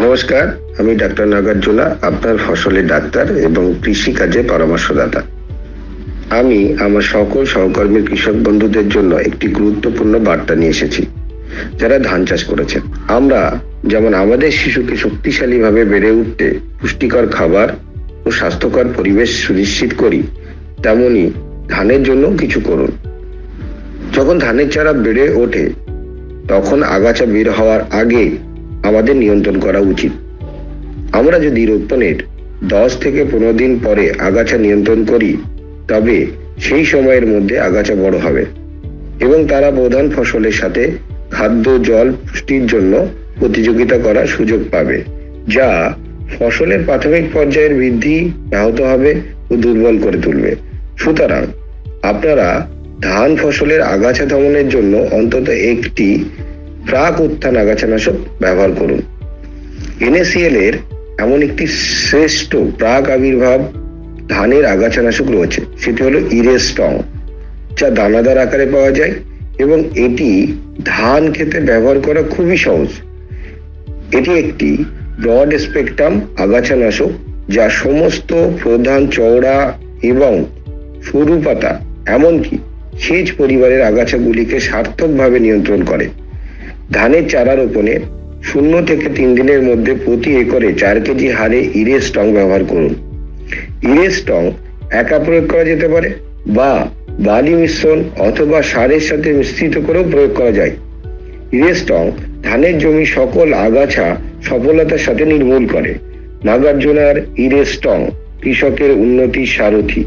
নমস্কার, আমি ডাক্তার নাগার্জুনা, আপনার ফসলের ডাক্তার এবং কৃষিকাজে পরামর্শদাতা। আমি আমার সকল সহকর্মী কৃষক বন্ধুদের জন্য একটি গুরুত্বপূর্ণ বার্তা নিয়ে এসেছি, যারা ধান চাষ করেছেন। আমরা যেমন আমাদের শিশুকে শক্তিশালীভাবে বেড়ে উঠতে পুষ্টিকর খাবার ও স্বাস্থ্যকর পরিবেশ সুনিশ্চিত করি, তেমনি ধানের জন্য কিছু করুন। যখন ধানের চারা বেড়ে ওঠে, তখন আগাছা বের হওয়ার আগে আমাদের নিয়ন্ত্রণ করা উচিত। আমরা যদি রোপণের 10 থেকে 15 দিন পরে আগাছা নিয়ন্ত্রণ করি, তবে সেই সময়ের মধ্যে আগাছা বড় হবে এবং তারা প্রধান ফসলের সাথে খাদ্য, জল, পুষ্টির জন্য প্রতিযোগিতা করার সুযোগ পাবে, যা ফসলের প্রাথমিক পর্যায়ের বৃদ্ধি ব্যাহত হবে ও দুর্বল করে তুলবে। সুতরাং আপনারা ধান ফসলের আগাছা দমনের জন্য অন্তত একটি প্রাক উত্থান আগাছানাশক ব্যবহার করুন। NaCl এর এমন একটি শ্রেষ্ঠ প্রাক আবির্ভাব ধানের আগাছানাশক রয়েছে, সেটি হলো ইরেস্টং, যা দানাদার আকারে পাওয়া যায় এবং এটি ধান খেতে ব্যবহার করা খুবই সহজ। এটি একটি ব্রড স্পেকট্রাম আগাছানাশক, যা সমস্ত প্রধান চওড়া এবং সরু পাতা এমনকি সেচ পরিবারের আগাছাগুলিকে সার্থকভাবে নিয়ন্ত্রণ করে। ধানের চারা রোপণে 0 থেকে 3 দিনের মধ্যে প্রতি একরে 4 কেজি হারে ইরেস্টং ব্যবহার করুন। ইরেস্টং একা প্রয়োগ করা যেতে পারে বা বালি মিশ্রণ অথবা সারের সাথে মিশ্রিত করেও প্রয়োগ করা যায়। ইরেস্টং ধানের জমি সকল আগাছা সফলতার সাথে নির্মূল করে। নাগার্জুনার ইরেস্টং কৃষকের উন্নতির সারথি।